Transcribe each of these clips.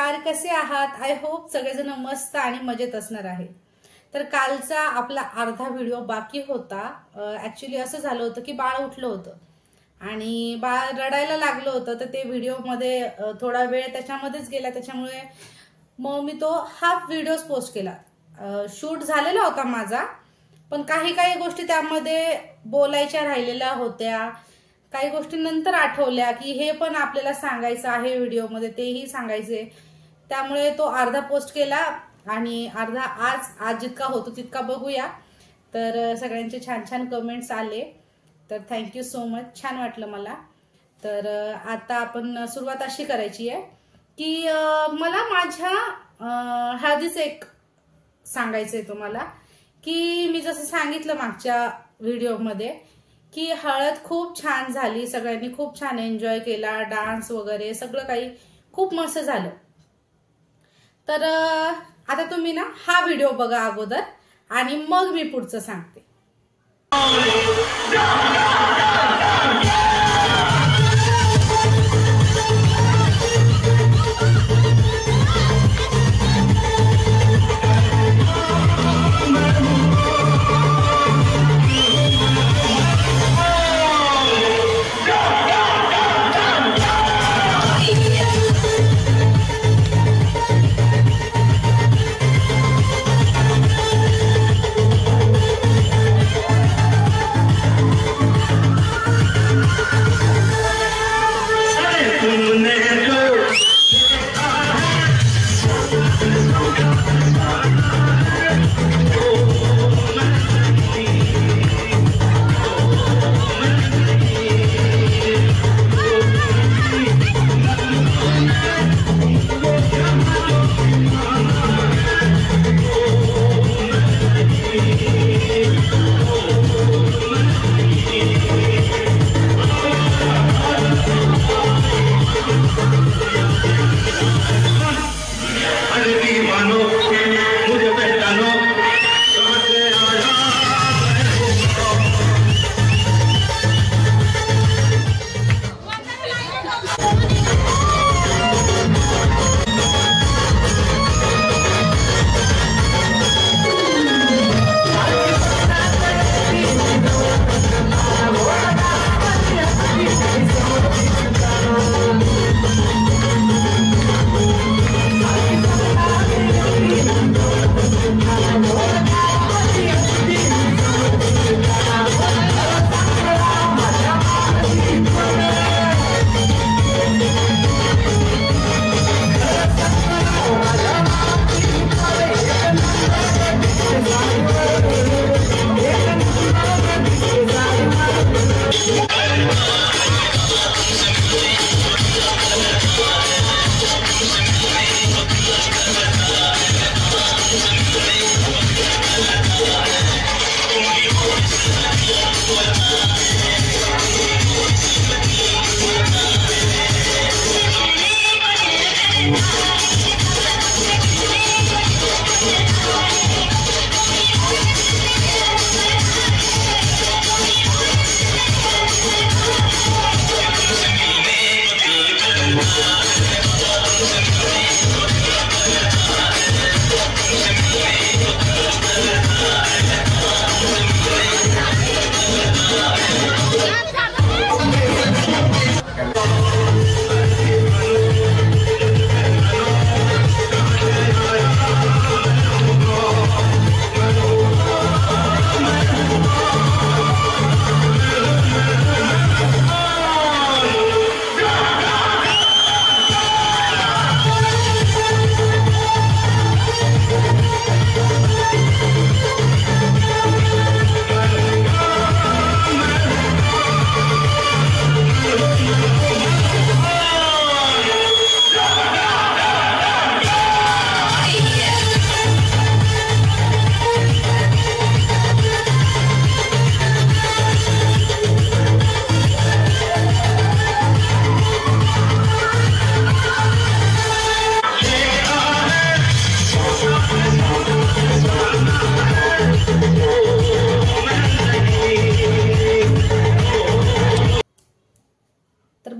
नमस्कार, कसे आहात? आय होप सगळेजण मस्त आणि मजेत असणार आहे। तर कालचा आपला अर्धा व्हिडिओ बाकी होता। ऍक्च्युली असं झालं होतं की बाळ उठलं होतं आणि बाळ रडायला लागलं होतं, तर ते व्हिडिओ मध्ये थोडा वेळ त्याच्यामध्येच गेला। त्याच्यामुळे मग मी तो हाफ व्हिडिओ पोस्ट केला। शूट झालेला होता माझा, पण काही काही गोष्टी त्यामध्ये बोलायच्या राहिलेल्या होत्या। काही गोष्टी नंतर आठवल्या की हे पण आपल्याला सांगायचं आहे व्हिडिओमध्ये, तेही सांगायचे। त्यामुळे तो अर्धा पोस्ट केला आणि अर्धा आज जितका होतो तितका बघूया। तर सगळ्यांचे छान छान कमेंट्स आले, तर थँक्यू सो मच, छान वाटलं मला। तर आता आपण सुरुवात अशी करायची आहे की मला माझ्या हळदीचं एक सांगायचंय तुम्हाला की मी जसं सांगितलं मागच्या व्हिडिओमध्ये की हळद खूप छान झाली, सगळ्यांनी खूप छान एन्जॉय केला, डान्स वगैरे सगळं काही खूप मस्त झालं। तर आता तुम्ही ना हा व्हिडिओ बघा अगोदर आणि मग मी पुढचं सांगते।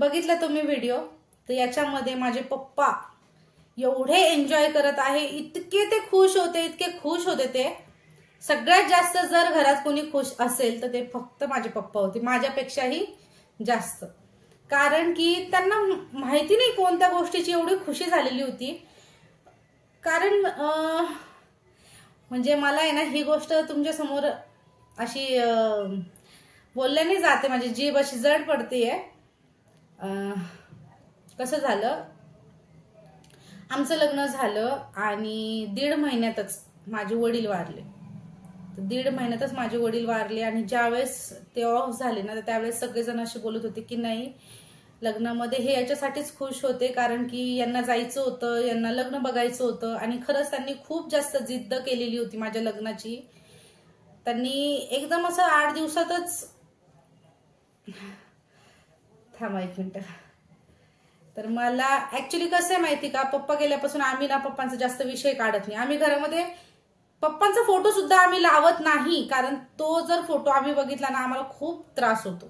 बघितलं तुम्ही व्हिडिओ, तर याच्यामध्ये माझे पप्पा एवढे एन्जॉय करत आहे, इतके ते खुश होते, इतके खुश होते ते. सगळ्यात जास्त जर घरात कोणी खुश असेल तर ते फक्त माझे पप्पा होते, माझ्यापेक्षाही जास्त. कारण की त्यांना माहिती नाही कोणत्या गोष्टीची एवढी खुशी झालेली होती. कारण म्हणजे मला आहे ना ही गोष्ट तुमच्या समोर अशी बोलल्याने जाते, माझी जीभ अशी जड पडतेय. कसं झालं, आमचं लग्न झालं आणि 1.5 महिन्यातच माझे वडील वारले. 1.5 महिन्यातच माझे वडील वारले आणि ज्यावेळेस ते ऑफ झाले ना, तर त्यावेळेस सगळेजण असे बोलत होते की नाही, लग्नामध्ये हे याच्यासाठीच खुश होते कारण की यांना जायचं होतं, यांना लग्न बघायचं होतं. आणि खरंच त्यांनी खूप जास्त जिद्द केलेली होती माझ्या लग्नाची. त्यांनी एकदम असं 8 दिवसातच, थांबा 1 मिनिट. तर मला ऍक्च्युली कसं आहे माहिती का, पप्पा गेल्यापासून आम्ही ना पप्पांचा जास्त विषय काढत नाही. आम्ही घरामध्ये पप्पांचा फोटो सुद्धा आम्ही लावत नाही, कारण तो जर फोटो आम्ही बघितला ना आम्हाला खूप त्रास होतो.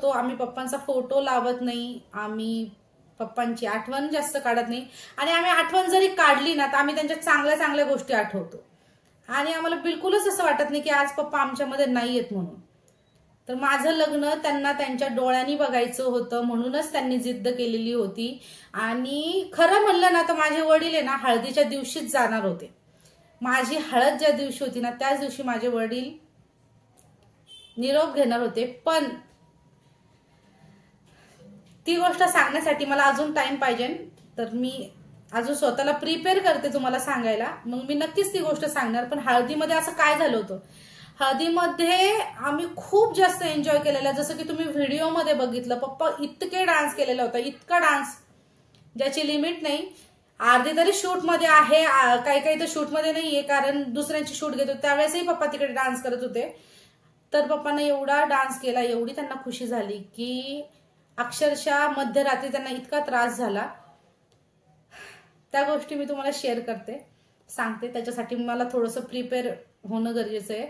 आम्ही पप्पांचा फोटो लावत नाही, आम्ही पप्पांची आठवण जास्त काढत नाही. आणि आम्ही आठवण जरी काढली ना तर आम्ही त्यांच्या चांगल्या चांगल्या गोष्टी आठवतो. आणि आम्हाला बिलकुलच असं वाटत नाही की आज पप्पा आमच्यामध्ये नाही आहेत म्हणून. तर माझं लग्न त्यांना त्यांच्या डोळ्यांनी बघायचं होतं, म्हणूनच त्यांनी जिद्द केलेली होती. आणि खरं म्हणलं ना तर माझे वडील आहे ना हळदीच्या दिवशीच जाणार होते. माझी हळद ज्या दिवशी होती ना त्याच दिवशी माझे वडील निरोप घेणार होते. पण ती गोष्ट सांगण्यासाठी मला अजून टाइम पाहिजे, तर मी अजून स्वतःला प्रिपेअर करते तुम्हाला सांगायला. मग मी नक्कीच ती गोष्ट सांगणार. पण हळदीमध्ये असं काय झालं होतं, हळदीमध्ये आम्ही खूप जास्त एन्जॉय केलेला. जसं की तुम्ही व्हिडिओमध्ये बघितलं, पप्पा इतके डान्स केलेला होता, इतका डान्स ज्याची लिमिट नाही. अर्धी तरी शूट मध्ये आहे, काही काही तर शूट मध्ये नाहीये, कारण दुसऱ्यांची शूट घेतो त्यावेळेसही पप्पा तिकडे डान्स करत होते. तर पप्पाने एवढा डान्स केला, एवढी त्यांना खुशी झाली की अक्षरशः मध्यरात्री त्यांना इतका त्रास झाला. त्या गोष्टी मी तुम्हाला शेअर करते, सांगते. त्याच्यासाठी मला थोडंसं प्रिपेअर होणं गरजेचं आहे,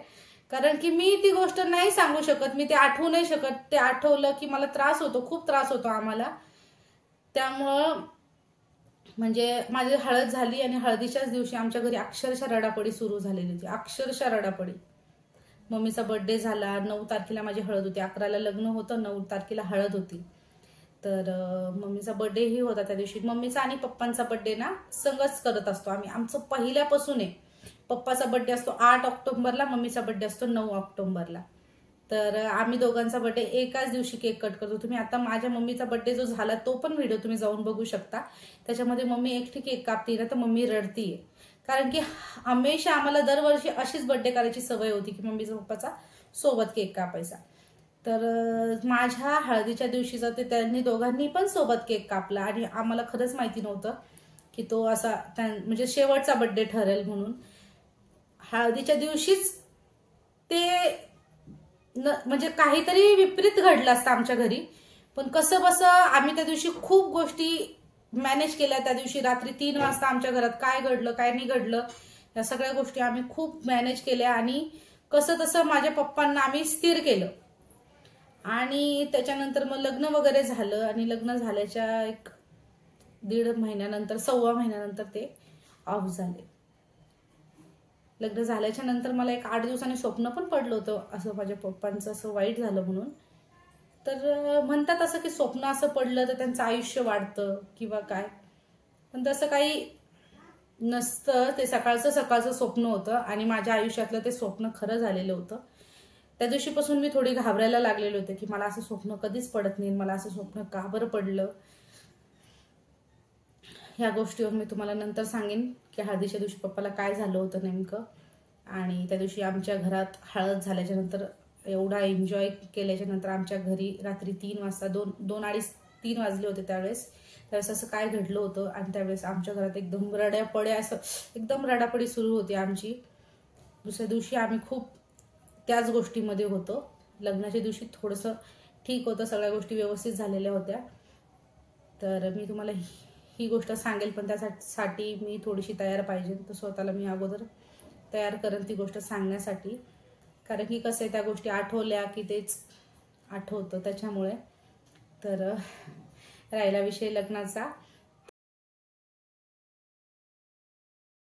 कारण की मी ती गोष्ट नाही सांगू शकत, मी ते आठवू नाही शकत. ते आठवलं की मला त्रास होतो, खूप त्रास होतो आम्हाला. त्यामुळं म्हणजे माझी हळद झाली आणि हळदीच्याच दिवशी आमच्या घरी अक्षरशः रडापडी सुरू झालेली होती, अक्षरशः रडापडी. मम्मीचा बर्थडे झाला, 9 तारखेला माझी हळद होती, 11ला लग्न होतं, 9 तारखेला हळद होती. तर मम्मीचा बर्थडेही होता त्या दिवशी. मम्मीचा आणि पप्पांचा बर्थडे ना संगच करत असतो आम्ही, आमचं पहिल्यापासून आहे. पप्पाचा बर्थडे असतो 8 ऑक्टोबरला, मम्मीचा बर्थडे असतो 9 ऑक्टोबरला. तर आम्ही दोघांचा बर्थडे एकाच दिवशी केक कट करतो. तुम्ही आता माझ्या मम्मीचा बर्थडे जो झाला तो पण व्हिडिओ तुम्ही जाऊन बघू शकता. त्याच्यामध्ये मम्मी एकटी केक कापती ना तर मम्मी रडतीये, कारण की हमेशा आम्हाला दरवर्षी अशीच बर्थडे करायची सवय होती की मम्मीचा पप्पाचा सोबत केक कापायचा. तर माझ्या हळदीच्या दिवशीचा ते त्यांनी दोघांनी पण सोबत केक कापला. आणि आम्हाला खरंच माहिती नव्हतं की तो असा म्हणजे शेवटचा बर्थडे ठरेल म्हणून. हळदीच्या दिवशीच ते म्हणजे काहीतरी विपरीत घडलं असतं आमच्या घरी. पण कसं बसं आम्ही त्या दिवशी खूप गोष्टी मॅनेज केल्या. त्या दिवशी रात्री 3 वाजता आमच्या घरात काय घडलं काय नाही घडलं या सगळ्या गोष्टी आम्ही खूप मॅनेज केल्या. आणि कसं तसं माझ्या पप्पांना आम्ही स्थिर केलं. आणि त्याच्यानंतर मग लग्न वगैरे झालं. आणि लग्न झाल्याच्या 1.5 महिन्यानंतर 1.25 महिन्यानंतर ते ऑफ झाले. लग्न झाल्याच्या नंतर मला 8 दिवसांनी स्वप्न पण पडलं होतं असं माझ्या पप्पांचं असं वाईट झालं म्हणून. तर म्हणतात असं की स्वप्न असं पडलं तर त्यांचं आयुष्य वाढतं किंवा काय, पण तसं काही नसतं. ते सकाळचं स्वप्न होतं आणि माझ्या आयुष्यातलं ते स्वप्न खरं झालेलं होतं. त्या दिवशीपासून मी थोडी घाबरायला लागलेले होते की मला असं स्वप्न कधीच पडत नाही, मला असं स्वप्न का बरं पडलं. ह्या गोष्टीवर मी तुम्हाला नंतर सांगेन की हळदीच्या दिवशी पप्पाला काय झालं होतं नेमकं. आणि त्या दिवशी आमच्या घरात हळद झाल्याच्या नंतर एवढा एन्जॉय केल्याच्या नंतर आमच्या घरी रात्री 3 वाजता 2-2:30-3 वाजले होते त्यावेळेस असं काय घडलं होतं. आणि त्यावेळेस आमच्या घरात एकदम रडापड्या असं एकदम रडापडी सुरू होती आमची. दुसऱ्या दिवशी आम्ही खूप त्याच गोष्टीमध्ये होतो. लग्नाच्या दिवशी थोडंसं ठीक होतं, सगळ्या गोष्टी व्यवस्थित झालेल्या होत्या. तर मी तुम्हाला ही गोष्ट सांगेल, पण त्यासाठी मी थोडीशी तयार पाहिजे. तर स्वतःला मी अगोदर तयार करेन ती गोष्ट सांगण्यासाठी, कारण की कसं आहे त्या गोष्टी आठवल्या की तेच आठवतं त्याच्यामुळे. तर राहिला विषय लग्नाचा.